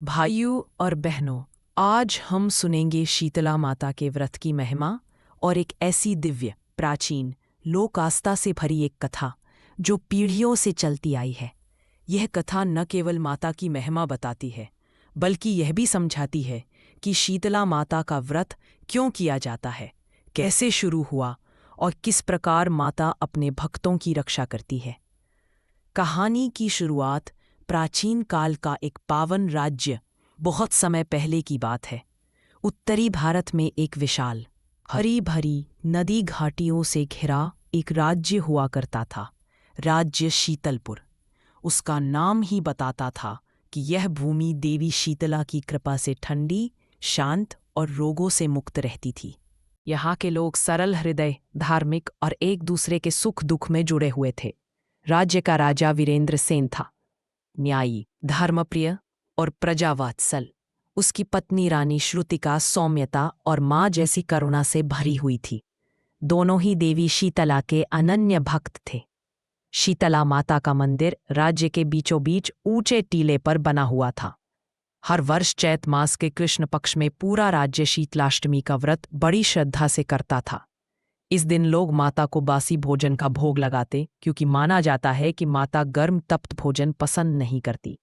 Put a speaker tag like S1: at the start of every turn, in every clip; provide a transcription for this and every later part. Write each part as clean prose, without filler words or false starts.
S1: भाइयों और बहनों, आज हम सुनेंगे शीतला माता के व्रत की महिमा और एक ऐसी दिव्य, प्राचीन, लोक आस्था से भरी एक कथा जो पीढ़ियों से चलती आई है। यह कथा न केवल माता की महिमा बताती है, बल्कि यह भी समझाती है कि शीतला माता का व्रत क्यों किया जाता है, कैसे शुरू हुआ और किस प्रकार माता अपने भक्तों की रक्षा करती है। कहानी की शुरुआत प्राचीन काल का एक पावन राज्य, बहुत समय पहले की बात है। उत्तरी भारत में एक विशाल, हरी भरी नदी घाटियों से घिरा एक राज्य हुआ करता था। राज्य शीतलपुर। उसका नाम ही बताता था कि यह भूमि देवी शीतला की कृपा से ठंडी, शांत और रोगों से मुक्त रहती थी। यहाँ के लोग सरल हृदय, धार्मिक और एक दूसरे के सुख दुख में जुड़े हुए थे। राज्य का राजा वीरेंद्र सेन था, न्यायी, धर्मप्रिय और प्रजावात्सल। उसकी पत्नी रानी श्रुतिका सौम्यता और माँ जैसी करुणा से भरी हुई थी। दोनों ही देवी शीतला के अनन्य भक्त थे। शीतला माता का मंदिर राज्य के बीचों बीच ऊंचे टीले पर बना हुआ था। हर वर्ष चैत मास के कृष्ण पक्ष में पूरा राज्य शीतलाष्टमी का व्रत बड़ी श्रद्धा से करता था। इस दिन लोग माता को बासी भोजन का भोग लगाते, क्योंकि माना जाता है कि माता गर्म तप्त भोजन पसंद नहीं करती।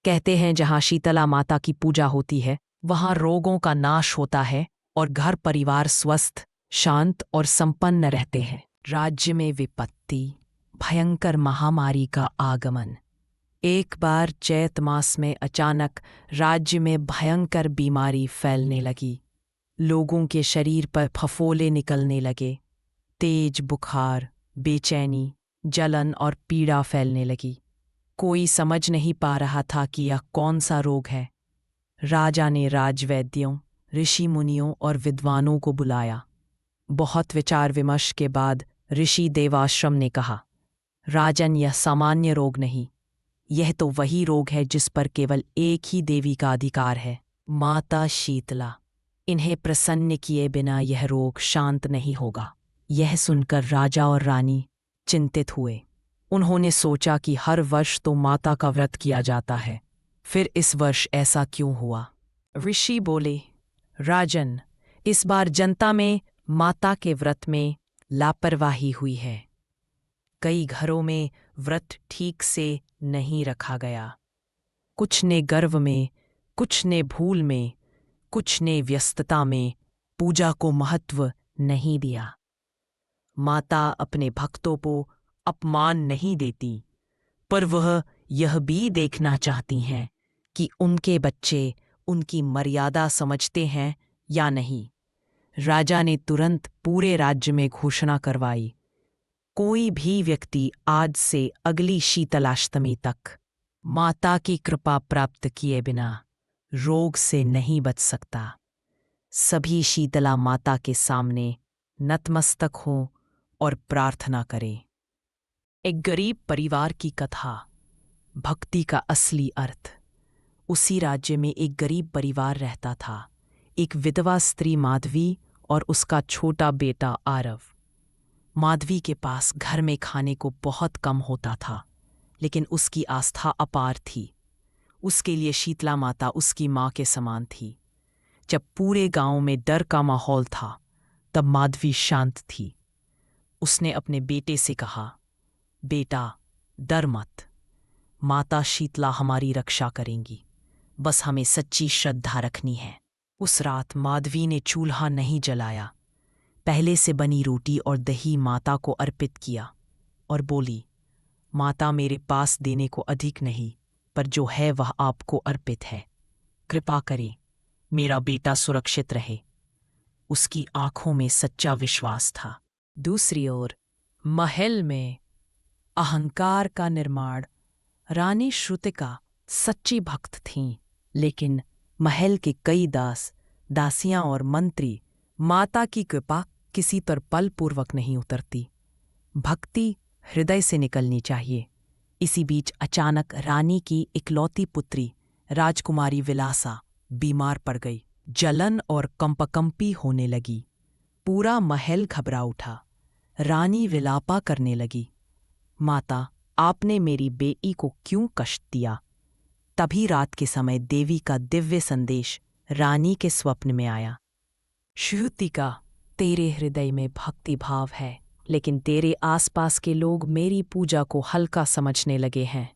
S1: कहते हैं जहाँ शीतला माता की पूजा होती है, वहाँ रोगों का नाश होता है और घर परिवार स्वस्थ, शांत और संपन्न रहते हैं। राज्य में विपत्ति, भयंकर महामारी का आगमन। एक बार चैत मास में अचानक राज्य में भयंकर बीमारी फैलने लगी। लोगों के शरीर पर फफोले निकलने लगे। तेज बुखार, बेचैनी, जलन और पीड़ा फैलने लगी। कोई समझ नहीं पा रहा था कि यह कौन सा रोग है। राजा ने राजवैद्यों, ऋषि मुनियों और विद्वानों को बुलाया। बहुत विचार विमर्श के बाद ऋषि देवाश्रम ने कहा, राजन, यह सामान्य रोग नहीं, यह तो वही रोग है जिस पर केवल एक ही देवी का अधिकार है, माता शीतला। इन्हें प्रसन्न किए बिना यह रोग शांत नहीं होगा। यह सुनकर राजा और रानी चिंतित हुए। उन्होंने सोचा कि हर वर्ष तो माता का व्रत किया जाता है, फिर इस वर्ष ऐसा क्यों हुआ। ऋषि बोले, राजन, इस बार जनता में माता के व्रत में लापरवाही हुई है। कई घरों में व्रत ठीक से नहीं रखा गया। कुछ ने गर्व में, कुछ ने भूल में, कुछ ने व्यस्तता में पूजा को महत्व नहीं दिया। माता अपने भक्तों को अपमान नहीं देती, पर वह यह भी देखना चाहती हैं कि उनके बच्चे उनकी मर्यादा समझते हैं या नहीं। राजा ने तुरंत पूरे राज्य में घोषणा करवाई, कोई भी व्यक्ति आज से अगली शीतलाष्टमी तक माता की कृपा प्राप्त किए बिना रोग से नहीं बच सकता। सभी शीतला माता के सामने नतमस्तक हों और प्रार्थना करें। एक गरीब परिवार की कथा। भक्ति का असली अर्थ। उसी राज्य में एक गरीब परिवार रहता था। एक विधवा स्त्री माधवी और उसका छोटा बेटा आरव। माधवी के पास घर में खाने को बहुत कम होता था, लेकिन उसकी आस्था अपार थी। उसके लिए शीतला माता उसकी माँ के समान थी। जब पूरे गांव में डर का माहौल था, तब माधवी शांत थी। उसने अपने बेटे से कहा, बेटा, डर मत, माता शीतला हमारी रक्षा करेंगी, बस हमें सच्ची श्रद्धा रखनी है। उस रात माधवी ने चूल्हा नहीं जलाया, पहले से बनी रोटी और दही माता को अर्पित किया और बोली, माता, मेरे पास देने को अधिक नहीं, पर जो है वह आपको अर्पित है। कृपा करें, मेरा बेटा सुरक्षित रहे। उसकी आंखों में सच्चा विश्वास था। दूसरी ओर महल में अहंकार का निर्माण। रानी श्रुतिका सच्ची भक्त थीं, लेकिन महल के कई दास, दासियां और मंत्री माता की कृपा किसी पर पल पूर्वक नहीं उतरती। भक्ति हृदय से निकलनी चाहिए। इसी बीच अचानक रानी की इकलौती पुत्री राजकुमारी विलासा बीमार पड़ गई। जलन और कंपकंपी होने लगी। पूरा महल घबरा उठा। रानी विलापा करने लगी, माता, आपने मेरी बेटी को क्यों कष्ट दिया? तभी रात के समय देवी का दिव्य संदेश रानी के स्वप्न में आया। श्रुतिका, तेरे हृदय में भक्ति भाव है, लेकिन तेरे आसपास के लोग मेरी पूजा को हल्का समझने लगे हैं।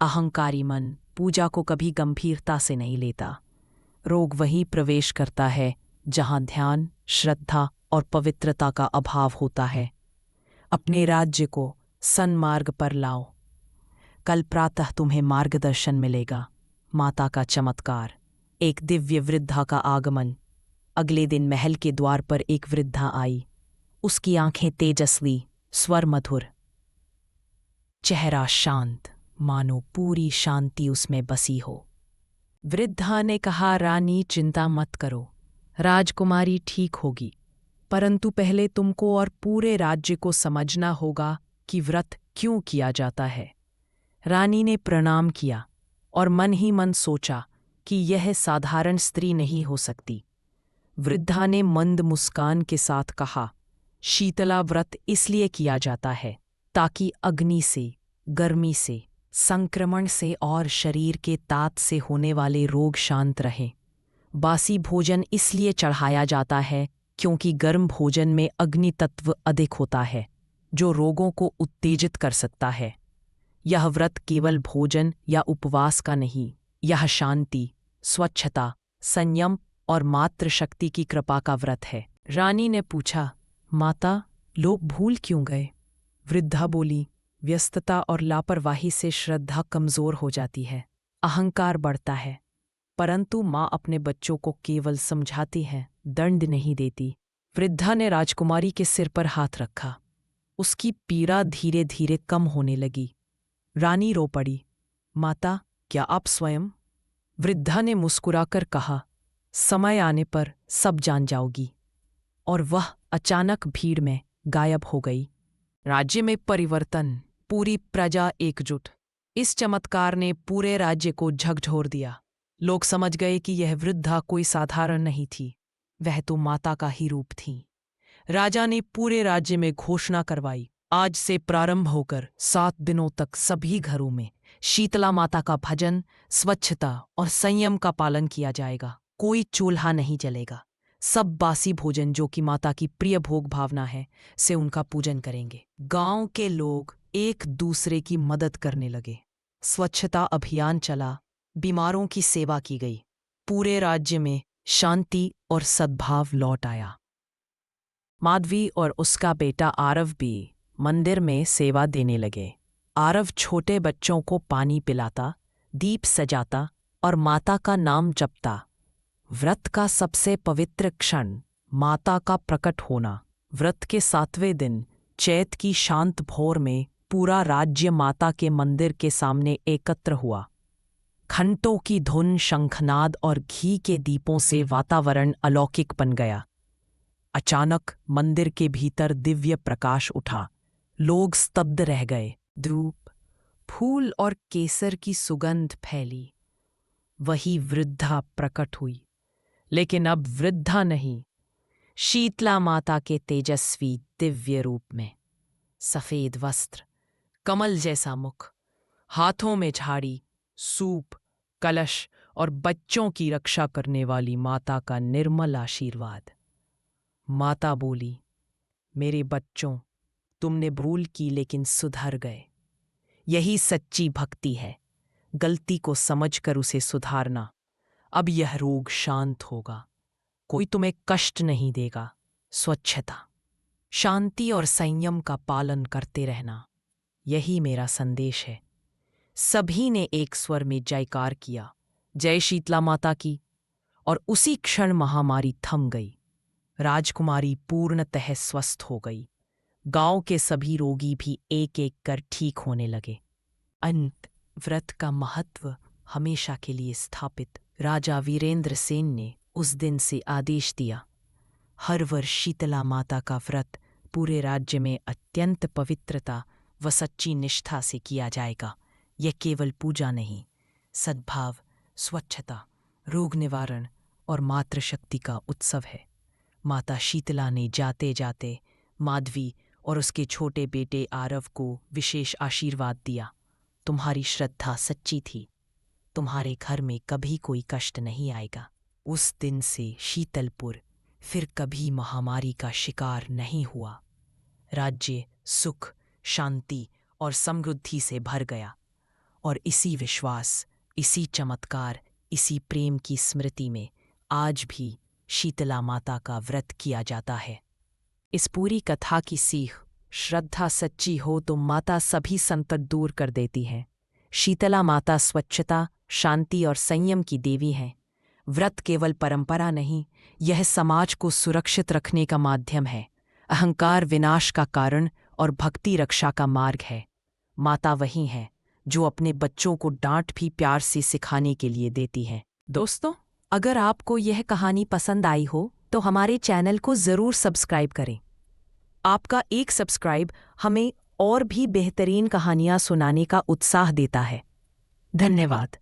S1: अहंकारी मन पूजा को कभी गंभीरता से नहीं लेता। रोग वहीं प्रवेश करता है जहां ध्यान, श्रद्धा और पवित्रता का अभाव होता है। अपने राज्य को सन्मार्ग पर लाओ। कल प्रातः तुम्हें मार्गदर्शन मिलेगा। माता का चमत्कार, एक दिव्य वृद्धा का आगमन। अगले दिन महल के द्वार पर एक वृद्धा आई। उसकी आंखें तेजस्वी, स्वर मधुर, चेहरा शांत, मानो पूरी शांति उसमें बसी हो। वृद्धा ने कहा, रानी चिंता मत करो, राजकुमारी ठीक होगी, परंतु पहले तुमको और पूरे राज्य को समझना होगा कि व्रत क्यों किया जाता है। रानी ने प्रणाम किया और मन ही मन सोचा कि यह साधारण स्त्री नहीं हो सकती। वृद्धा ने मंद मुस्कान के साथ कहा, शीतला व्रत इसलिए किया जाता है ताकि अग्नि से, गर्मी से, संक्रमण से और शरीर के तात से होने वाले रोग शांत रहें। बासी भोजन इसलिए चढ़ाया जाता है क्योंकि गर्म भोजन में अग्नि तत्व अधिक होता है, जो रोगों को उत्तेजित कर सकता है। यह व्रत केवल भोजन या उपवास का नहीं, यह शांति, स्वच्छता, संयम और मातृशक्ति की कृपा का व्रत है। रानी ने पूछा, माता, लोग भूल क्यों गए? वृद्धा बोली, व्यस्तता और लापरवाही से श्रद्धा कमजोर हो जाती है, अहंकार बढ़ता है। परंतु माँ अपने बच्चों को केवल समझाती है, दंड नहीं देती। वृद्धा ने राजकुमारी के सिर पर हाथ रखा। उसकी पीड़ा धीरे धीरे कम होने लगी। रानी रो पड़ी। माता, क्या आप स्वयं? वृद्धा ने मुस्कुराकर कहा, समय आने पर सब जान जाओगी। और वह अचानक भीड़ में गायब हो गई। राज्य में परिवर्तन, पूरी प्रजा एकजुट। इस चमत्कार ने पूरे राज्य को झकझोर दिया। लोग समझ गए कि यह वृद्धा कोई साधारण नहीं थी, वह तो माता का ही रूप थी। राजा ने पूरे राज्य में घोषणा करवाई, आज से प्रारंभ होकर 7 दिनों तक सभी घरों में शीतला माता का भजन, स्वच्छता और संयम का पालन किया जाएगा। कोई चूल्हा नहीं जलेगा। सब बासी भोजन, जो कि माता की प्रिय भोग भावना है, से उनका पूजन करेंगे। गांव के लोग एक दूसरे की मदद करने लगे। स्वच्छता अभियान चला, बीमारों की सेवा की गई। पूरे राज्य में शांति और सद्भाव लौट आया। माधवी और उसका बेटा आरव भी मंदिर में सेवा देने लगे। आरव छोटे बच्चों को पानी पिलाता, दीप सजाता और माता का नाम जपता। व्रत का सबसे पवित्र क्षण, माता का प्रकट होना। व्रत के 7वें दिन, चैत की शांत भोर में, पूरा राज्य माता के मंदिर के सामने एकत्र हुआ। घंटों की धुन, शंखनाद और घी के दीपों से वातावरण अलौकिक बन गया। अचानक मंदिर के भीतर दिव्य प्रकाश उठा। लोग स्तब्ध रह गए। धूप, फूल और केसर की सुगंध फैली। वही वृद्धा प्रकट हुई, लेकिन अब वृद्धा नहीं, शीतला माता के तेजस्वी दिव्य रूप में। सफेद वस्त्र, कमल जैसा मुख, हाथों में झाड़ी, सूप, कलश और बच्चों की रक्षा करने वाली माता का निर्मल आशीर्वाद। माता बोली, मेरे बच्चों, तुमने भूल की लेकिन सुधर गए। यही सच्ची भक्ति है, गलती को समझकर उसे सुधारना। अब यह रोग शांत होगा, कोई तुम्हें कष्ट नहीं देगा। स्वच्छता, शांति और संयम का पालन करते रहना, यही मेरा संदेश है। सभी ने एक स्वर में जयकार किया, जय शीतला माता की। और उसी क्षण महामारी थम गई। राजकुमारी पूर्णतः स्वस्थ हो गई। गांव के सभी रोगी भी एक एक कर ठीक होने लगे। अंत, व्रत का महत्व हमेशा के लिए स्थापित। राजा वीरेंद्र सेन ने उस दिन से आदेश दिया, हर वर्ष शीतला माता का व्रत पूरे राज्य में अत्यंत पवित्रता व सच्ची निष्ठा से किया जाएगा। यह केवल पूजा नहीं, सद्भाव, स्वच्छता, रोग निवारण और मातृशक्ति का उत्सव है। माता शीतला ने जाते जाते माधवी और उसके छोटे बेटे आरव को विशेष आशीर्वाद दिया। तुम्हारी श्रद्धा सच्ची थी, तुम्हारे घर में कभी कोई कष्ट नहीं आएगा। उस दिन से शीतलपुर फिर कभी महामारी का शिकार नहीं हुआ। राज्य सुख, शांति और समृद्धि से भर गया। और इसी विश्वास, इसी चमत्कार, इसी प्रेम की स्मृति में आज भी शीतला माता का व्रत किया जाता है। इस पूरी कथा की सीख, श्रद्धा सच्ची हो तो माता सभी संकट दूर कर देती है। शीतला माता स्वच्छता, शांति और संयम की देवी हैं। व्रत केवल परंपरा नहीं, यह समाज को सुरक्षित रखने का माध्यम है, अहंकार विनाश का कारण और भक्ति रक्षा का मार्ग है। माता वही है जो अपने बच्चों को डांट भी प्यार से सिखाने के लिए देती है। दोस्तों, अगर आपको यह कहानी पसंद आई हो तो हमारे चैनल को ज़रूर सब्सक्राइब करें। आपका एक सब्सक्राइब हमें और भी बेहतरीन कहानियाँ सुनाने का उत्साह देता है। धन्यवाद।